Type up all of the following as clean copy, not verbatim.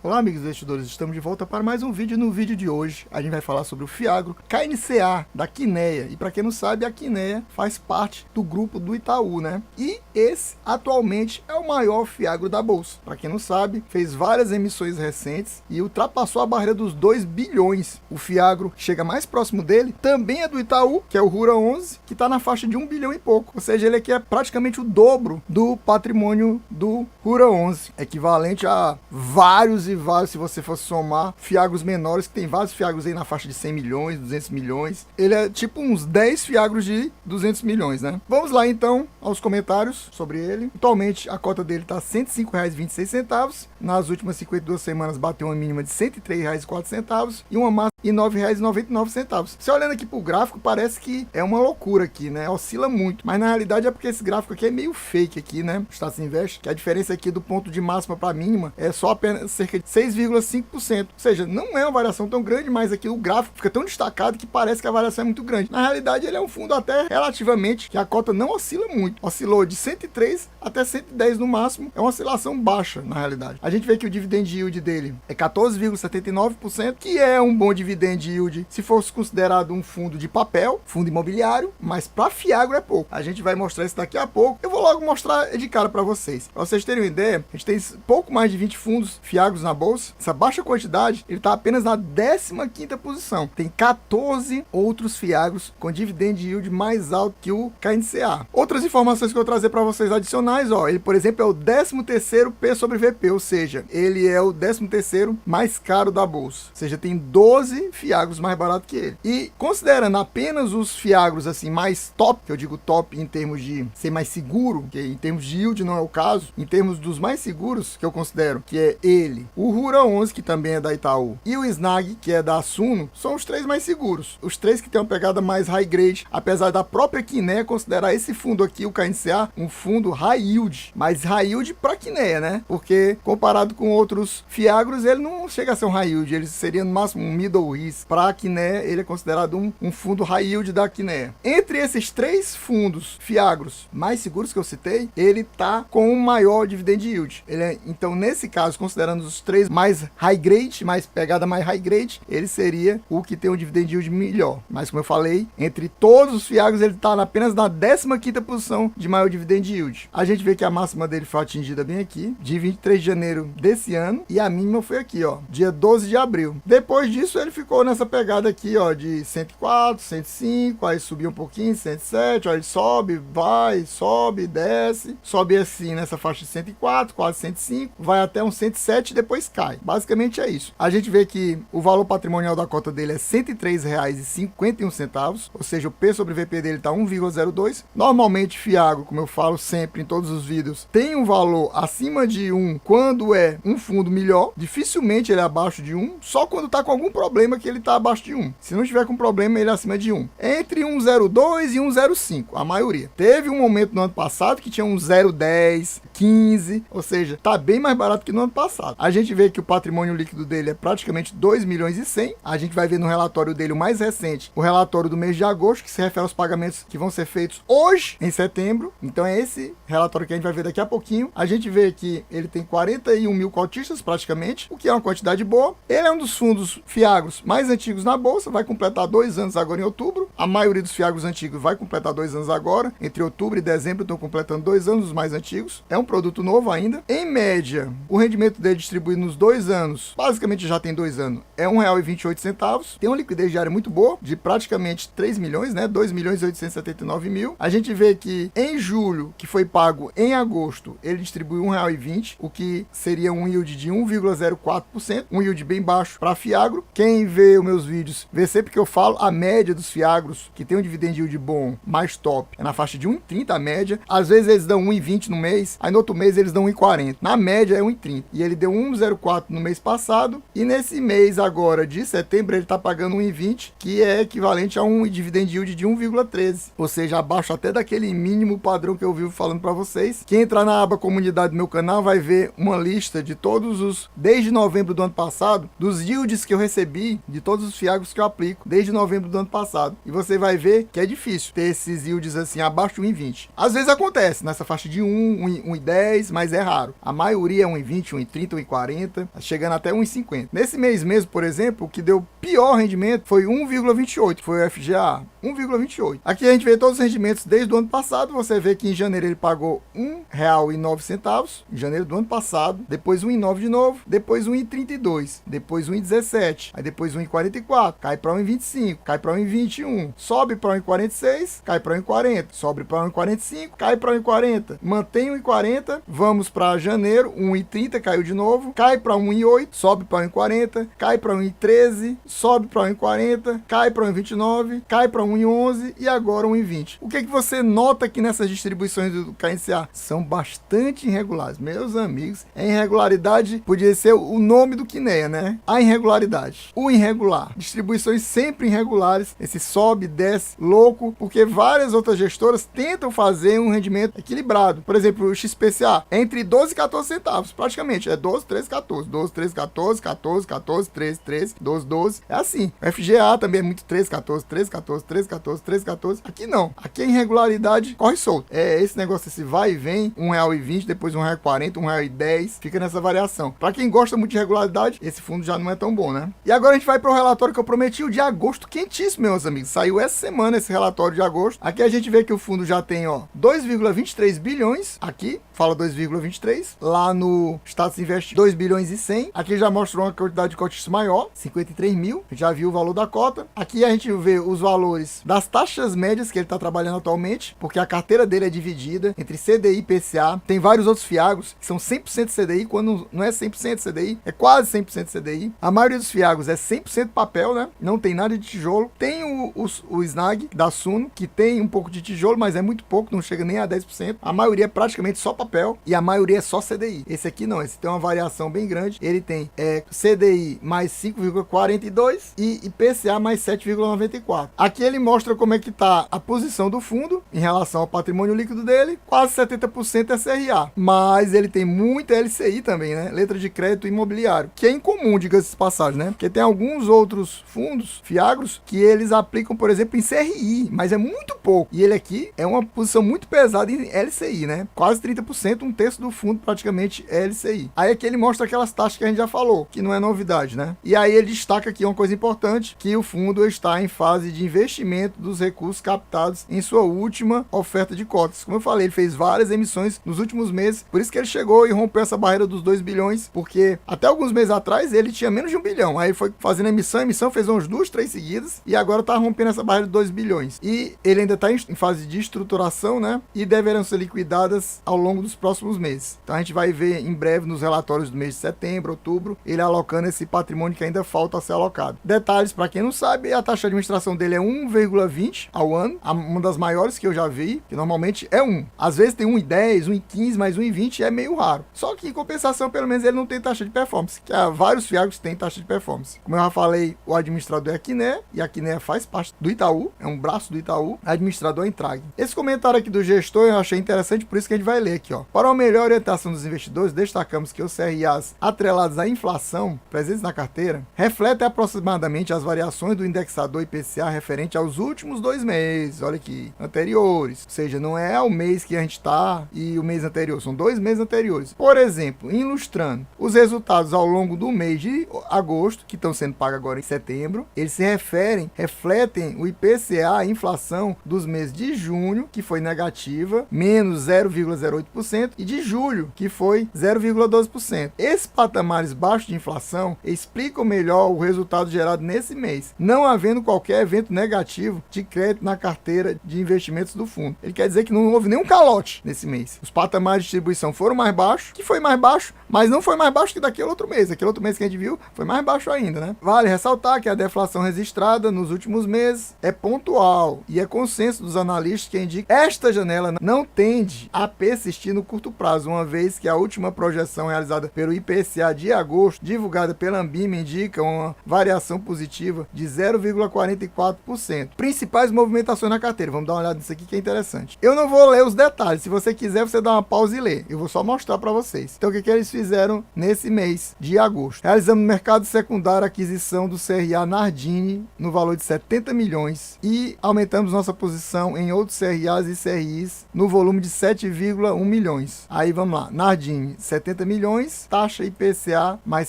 Olá amigos investidores, estamos de volta para mais um vídeo. No vídeo de hoje a gente vai falar sobre o Fiagro KNCA da Kinea. E para quem não sabe, a Kinea faz parte do grupo do Itaú, né? E esse atualmente é o maior Fiagro da bolsa. Para quem não sabe, fez várias emissões recentes e ultrapassou a barreira dos 2 bilhões. O Fiagro chega mais próximo dele, também é do Itaú, que é o Rura 11, que está na faixa de 1 bilhão e pouco. Ou seja, ele aqui é praticamente o dobro do patrimônio do Rura 11, equivalente a vários e vários, se você fosse somar Fiagros menores, que tem vários Fiagros aí na faixa de 100 milhões, 200 milhões. Ele é tipo uns 10 Fiagros de 200 milhões, né? Vamos lá então aos comentários sobre ele. Atualmente a cota dele tá R$ 105,26. Nas últimas 52 semanas bateu uma mínima de R$ 103,04 e uma máxima de R$ 9,99. Você olhando aqui pro gráfico, parece que é uma loucura aqui, né? Oscila muito, mas na realidade é porque esse gráfico aqui é meio fake aqui, né? Status Invest, que a diferença aqui do ponto de máxima para mínima é só apenas cerca de 6,5%. Ou seja, não é uma variação tão grande, mas aqui o gráfico fica tão destacado que parece que a variação é muito grande. Na realidade, ele é um fundo até relativamente que a cota não oscila muito. Oscilou de 103 até 110 no máximo. É uma oscilação baixa, na realidade. A gente vê que o dividend yield dele é 14,79%, que é um bom dividend yield se fosse considerado um fundo de papel, fundo imobiliário, mas para Fiagro é pouco. A gente vai mostrar isso daqui a pouco. Eu vou logo mostrar de cara para vocês. Para vocês terem uma ideia, a gente tem pouco mais de 20 fundos Fiagros na bolsa. Essa baixa quantidade, ele está apenas na 15ª posição. Tem 14 outros Fiagros com dividend yield mais alto que o KNCA. Outras informações que eu vou trazer para vocês adicionais, ó, ele, por exemplo, é o 13º P sobre VP, ou seja, ele é o 13º mais caro da bolsa. Ou seja, tem 12 Fiagros mais barato que ele. E considerando apenas os Fiagros assim mais top, que eu digo top em termos de ser mais seguro, que em termos de yield não é o caso, em termos dos mais seguros que eu considero, que é ele, o Rura 11, que também é da Itaú, e o Snag, que é da Suno, são os três mais seguros. Os três que têm uma pegada mais high grade, apesar da própria Kinea considerar esse fundo aqui, o KNCA, um fundo high yield, mas high yield para Kinea, né? Porque comparado com outros Fiagros, ele não chega a ser um high yield, ele seria no máximo um middle risk. Para a Kinea, ele é considerado um fundo high yield da Kinea. Entre esses três fundos Fiagros mais seguros que eu citei, ele tá com um maior dividend yield. Ele é, então, nesse caso, considerando os três mais high grade, mais pegada mais high grade, ele seria o que tem um dividend yield melhor. Mas como eu falei, entre todos os Fiagros, ele está apenas na 15ª posição de maior dividend yield. A gente vê que a máxima dele foi atingida bem aqui, de 23 de janeiro desse ano, e a mínima foi aqui, ó, dia 12 de abril. Depois disso, ele ficou nessa pegada aqui, ó, de 104, 105, aí subiu um pouquinho, 107, ó, ele sobe, vai, sobe, desce, sobe assim nessa faixa de 104, quase 105, vai até um 107 e depois cai. Basicamente é isso. A gente vê que o valor patrimonial da cota dele é R$ 103,51, ou seja, o P sobre VP dele está 1,02. Normalmente Fiagro, como eu falo sempre em todos os vídeos, tem um valor acima de 1 quando é um fundo melhor. Dificilmente ele é abaixo de 1, só quando está com algum problema que ele está abaixo de 1. Se não tiver com problema, ele é acima de 1. Entre 1,02 e 1,05, a maioria. Teve um momento no ano passado que tinha um 0,10, 15, ou seja, está bem mais barato que no ano passado. A gente vê que o patrimônio líquido dele é praticamente 2 milhões e 100. A gente vai ver no relatório dele o mais recente, o relatório do mês de agosto, que se refere aos pagamentos que vão ser feitos hoje, em setembro. Então é esse relatório que a gente vai ver daqui a pouquinho. A gente vê que ele tem 41 mil cotistas praticamente, o que é uma quantidade boa. Ele é um dos fundos Fiagros mais antigos na bolsa, vai completar 2 anos agora em outubro. A maioria dos Fiagros antigos vai completar 2 anos agora, entre outubro e dezembro estão completando 2 anos os mais antigos. É um produto novo ainda. Em média, o rendimento dele distribuído nos 2 anos, basicamente já tem 2 anos, é R$ 1,28. Tem uma liquidez diária muito boa, de praticamente 3 milhões, né? 2.879.000. A gente vê que em julho, que foi pago em agosto, ele distribuiu R$ 1,20, o que seria um yield de 1,04%, um yield bem baixo para Fiagro. Quem vê os meus vídeos, vê sempre que eu falo a média dos Fiagros, que tem um dividend yield bom, mais top, é na faixa de 1,30 a média. Às vezes eles dão 1,20 no mês, aí no outro mês eles dão 1,40. Na média é 1,30. E ele deu 1,04 no mês passado, e nesse mês agora de setembro ele está pagando 1,20, que é equivalente a um dividend yield de 1,13, ou seja, abaixo até daquele mínimo padrão que eu vivo falando para vocês. Quem entrar na aba comunidade do meu canal vai ver uma lista de todos os, desde novembro do ano passado, dos yields que eu recebi de todos os Fiagros que eu aplico desde novembro do ano passado, e você vai ver que é difícil ter esses yields assim abaixo de 1,20. Às vezes acontece nessa faixa de 1, 1,10, 1,10, mas é raro. A maioria é 1,20, 1,30, 1,40, chegando até 1,50. Nesse mês mesmo, por exemplo, o que deu pior rendimento foi 1,28, foi o FGA, 1,28. Aqui a gente vê todos os rendimentos desde o ano passado. Você vê que em janeiro ele pagou R$1,09, em janeiro do ano passado, depois 1,9 de novo, depois 1,32, depois 1,17, aí depois 1,44, cai para 1,25, cai para 1,21, sobe para 1,46, cai para 1,40, sobe para 1,45, cai para 1,40, mantém 1,40, vamos para janeiro, 1,30, caiu de novo, cai para 1,8, sobe para 1,40, cai para 1,13, sobe para 1,40, cai para 1,29, cai para 1,11 e agora 1,20. O que você nota aqui nessas distribuições do KNCA? São bastante irregulares. Meus amigos, a irregularidade podia ser o nome do Kinea, né? A irregularidade. O irregular. Distribuições sempre irregulares. Esse sobe, desce, louco, porque várias outras gestoras tentam fazer um rendimento equilibrado. Por exemplo, o XPCA é entre 12 e 14 centavos, praticamente. É 12, 13, 14. 12, 13, 14, 14, 14, 13, 13, 12, 12. É assim. O FGA também é muito 13, 14, 13, 14, 13, 14, 13, 14. Aqui não. Aqui a irregularidade corre solto. É esse negócio, esse vai e vem, R$1,20, depois R$1,40, R$1,10, fica nessa variação. Para quem gosta muito de regularidade, esse fundo já não é tão bom, né? E agora a gente vai para o relatório que eu prometi, o de agosto, quentíssimo, meus amigos. Saiu essa semana esse relatório de agosto. Aqui a gente vê que o fundo já tem, ó, 2,23 bilhões, aqui, fala 2,23, lá no Status Invest 2 bilhões e 100, aqui já mostrou uma quantidade de cotistas maior, 53 mil, já viu o valor da cota. Aqui a gente vê os valores das taxas médias que ele está trabalhando atualmente, porque a carteira dele é dividida entre CDI e IPCA. Tem vários outros fiagos que são 100% CDI, quando não é 100% CDI, é quase 100% CDI. A maioria dos fiagos é 100% papel, né? Não tem nada de tijolo. Tem o SNAG da Suno, que tem um pouco de tijolo, mas é muito pouco, não chega nem a 10%. A maioria é praticamente só papel e a maioria é só CDI. Esse aqui não, esse tem uma variação bem grande. Ele tem CDI mais 5,42 e IPCA mais 7,94. Aqui ele mostra como é que tá a posição do fundo em relação ao patrimônio líquido dele, quase 70% é CRA, mas ele tem muita LCI também, né? Letra de crédito imobiliário, que é incomum, diga-se de passagem, né? Porque tem alguns outros fundos, fiagros, que eles aplicam, por exemplo, em CRI, mas é muito pouco. E ele aqui é uma posição muito pesada em LCI, né? Quase 30%, um terço do fundo praticamente é LCI. Aí aqui ele mostra aquelas taxas que a gente já falou, que não é novidade, né? E aí ele destaca aqui uma coisa importante, que o fundo está em fase de investimento dos recursos captados em sua última oferta de cotas. Como eu falei, ele fez várias emissões nos últimos meses, por isso que ele chegou e rompeu essa barreira dos 2 bilhões, porque até alguns meses atrás ele tinha menos de 1 bilhão, aí foi fazendo emissão, fez umas 2, 3 seguidas, e agora tá rompendo essa barreira de 2 bilhões. E ele ainda está em fase de estruturação, né, e deverão ser liquidadas ao longo dos próximos meses. Então a gente vai ver em breve nos relatórios do mês de setembro, outubro, ele alocando esse patrimônio que ainda falta a ser alocado. Detalhes, para quem não sabe, a taxa de administração dele é 1,20 ao ano, uma das maiores que eu já vi, que normalmente é 1. Às vezes tem 1,10, 1,15, mas 1,20 é meio raro. Só que em compensação, pelo menos ele não tem taxa de performance, que vários fiagos têm taxa de performance. Como eu já falei, o administrador é a Kinea, e a Kinea faz parte do Itaú, é um braço do Itaú, a administrador é a Intrag. Esse comentário aqui do gestor eu achei interessante, por isso que a gente vai ler aqui, ó. Para uma melhor orientação dos investidores, destacamos que os CRAs atrelados à inflação presentes na carteira refletem aproximadamente as variações do indexador IPCA referente aos últimos 2 meses, olha aqui, anteriores. Ou seja, não é o mês que a gente está e o mês anterior, são 2 meses anteriores. Por exemplo, ilustrando, os resultados ao longo do mês de agosto, que estão sendo pagos agora em setembro, eles se refletem o IPCA, a inflação dos meses de junho, que foi negativa, menos 0,08%, e de julho, que foi 0,12%. Esses patamares baixos de inflação explicam melhor o resultado gerado nesse mês, não havendo qualquer evento negativo de crédito na carteira de investimentos do fundo. Ele quer dizer que não houve nenhum calote nesse mês. Os patamares de distribuição foram mais baixos, que foi mais baixo, mas não foi mais baixo que daquele outro mês. Aquele outro mês que a gente viu foi mais baixo ainda, né? Vale ressaltar que a deflação registrada nos últimos meses é pontual e é consenso dos analistas que indica que esta janela não tende a persistir no curto prazo, uma vez que a última projeção realizada pelo IPCA de agosto, divulgada pela Ambima, indica uma variação positiva de 0,44%. Principais movimentações na carteira. Vamos dar uma olhada nisso aqui que é interessante. Eu não vou ler os detalhes. Se você quiser, você dá uma pausa e lê. Eu vou só mostrar para vocês. Então, o que eles fizeram? fizeram nesse mês de agosto. Realizamos no mercado secundário a aquisição do CRA Nardini no valor de 70 milhões e aumentamos nossa posição em outros CRAs e CRIs no volume de 7,1 milhões. Aí vamos lá, Nardini 70 milhões, taxa IPCA mais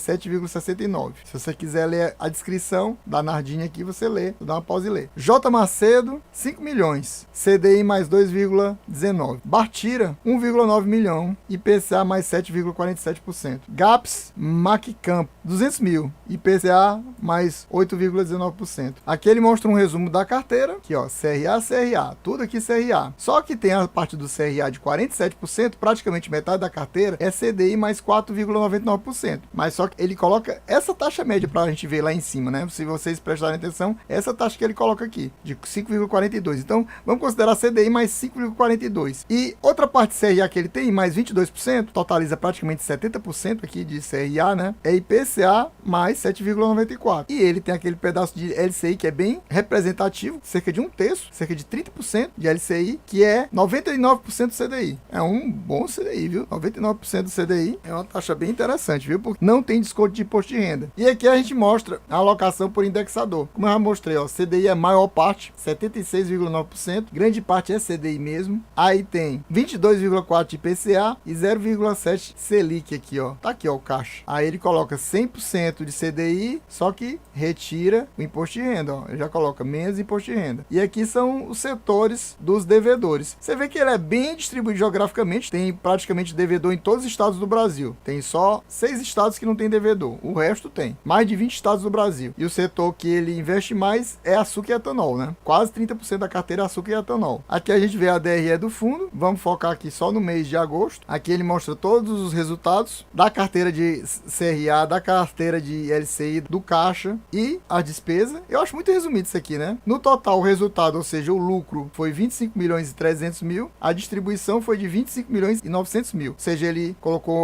7,69. Se você quiser ler a descrição da Nardini aqui, você lê, dá uma pausa e lê. J. Macedo 5 milhões, CDI mais 2,19. Bartira 1,9 milhão, IPCA mais 7,47%. GAPS Macamp 200 mil, IPCA mais 8,19%. Aqui ele mostra um resumo da carteira, aqui ó, CRA, tudo aqui CRA. Só que tem a parte do CRA de 47%, praticamente metade da carteira é CDI mais 4,99%. Mas só que ele coloca essa taxa média pra gente ver lá em cima, né? Se vocês prestarem atenção, essa taxa que ele coloca aqui, de 5,42. Então, vamos considerar CDI mais 5,42. E outra parte CRA que ele tem, mais 22%, totaliza praticamente 70% aqui de CRA, né? É IPCA mais 7,94. E ele tem aquele pedaço de LCI que é bem representativo, cerca de um terço, cerca de 30% de LCI, que é 99% do CDI. É um bom CDI, viu? 99% do CDI é uma taxa bem interessante, viu? Porque não tem desconto de imposto de renda. E aqui a gente mostra a alocação por indexador. Como eu já mostrei, ó, CDI é a maior parte, 76,9%, grande parte é CDI mesmo. Aí tem 22,4% de IPCA e 0,7% Selic aqui, ó. Tá aqui, ó, o caixa. Aí ele coloca 100% de CDI, só que retira o imposto de renda, ó. Ele já coloca menos imposto de renda. E aqui são os setores dos devedores. Você vê que ele é bem distribuído geograficamente, tem praticamente devedor em todos os estados do Brasil. Tem só 6 estados que não tem devedor, o resto tem. Mais de 20 estados do Brasil. E o setor que ele investe mais é açúcar e etanol, né? Quase 30% da carteira é açúcar e etanol. Aqui a gente vê a DRE do fundo, vamos focar aqui só no mês de agosto. Aqui ele mostra todos os resultados da carteira de CRA, da carteira de LCI, do caixa e a despesa. Eu acho muito resumido isso aqui, né? No total, o resultado, ou seja, o lucro foi 25 milhões e 300 mil, a distribuição foi de 25 milhões e 900 mil. Ou seja, ele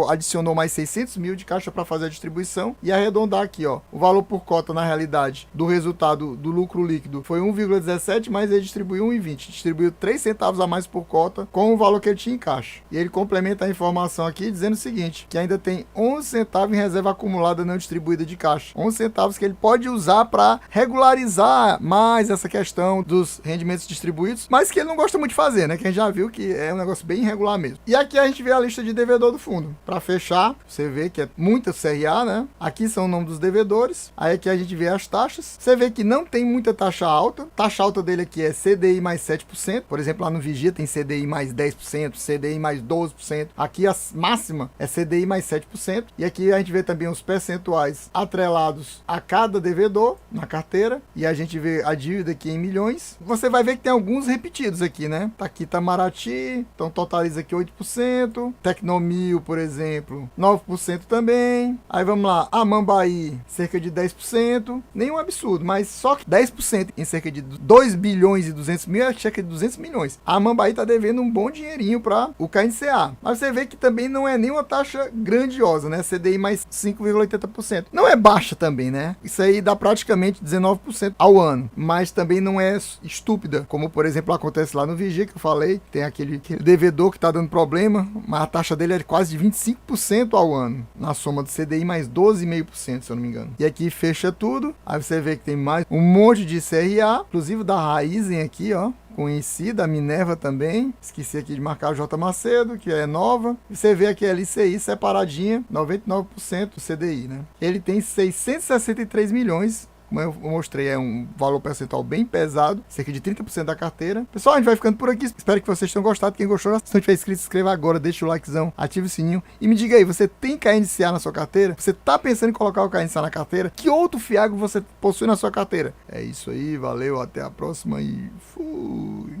adicionou mais 600 mil de caixa para fazer a distribuição e arredondar aqui, ó. O valor por cota, na realidade, do resultado do lucro líquido foi 1,17, mas ele distribuiu 1,20. Distribuiu 3 centavos a mais por cota com o valor que ele tinha em caixa. E ele complementa a informação aqui dizendo o seguinte, que ainda tem 11 centavos em reserva acumulada não distribuída de caixa. 11 centavos que ele pode usar para regularizar mais essa questão dos rendimentos distribuídos, mas que ele não gosta muito de fazer, né? Que a gente já viu que é um negócio bem irregular mesmo. E aqui a gente vê a lista de devedor do fundo. Para fechar, você vê que é muita CRA, né? Aqui são o nome dos devedores. Aí aqui a gente vê as taxas. Você vê que não tem muita taxa alta. Taxa alta dele aqui é CDI mais 7%. Por exemplo, lá no Vigia tem CDI mais 10%, CDI mais 12%. Aqui a máxima é CDI mais 7%. E aqui a gente vê também os percentuais atrelados a cada devedor na carteira. E a gente vê a dívida aqui em milhões. Você vai ver que tem alguns repetidos aqui, né? Tá aqui Itamaraty, então totaliza aqui 8%. Tecnomil, por exemplo, 9% também. Aí vamos lá, Amambaí, cerca de 10%. Nenhum absurdo, mas só que 10% em cerca de 2 bilhões e 200 mil é cerca de 200 milhões. A Amambaí tá devendo um bom dinheirinho para o KNCA. Mas você vê que também não é nenhuma taxa grandiosa, né? CDI mais 5,80%. Não é baixa também, né? Isso aí dá praticamente 19% ao ano. Mas também não é estúpida, como por exemplo acontece lá no Vigia, que eu falei. Tem aquele devedor que tá dando problema, mas a taxa dele é quase de 25% ao ano. Na soma do CDI mais 12,5%, se eu não me engano. E aqui fecha tudo. Aí você vê que tem mais um monte de CRA, inclusive da Raizen aqui, ó. Conhecida, a Minerva também, esqueci aqui de marcar a J. Macedo, que é nova, e você vê aqui a LCI separadinha, 99% CDI, né? Ele tem 663 milhões, como eu mostrei, é um valor percentual bem pesado, cerca de 30% da carteira. Pessoal, a gente vai ficando por aqui, espero que vocês tenham gostado. Quem gostou, se não tiver inscrito, se inscreva agora, deixa o likezão, ative o sininho e me diga aí, você tem KNCA na sua carteira? Você tá pensando em colocar o KNCA na carteira? Que outro fiago você possui na sua carteira? É isso aí, valeu, até a próxima e fui!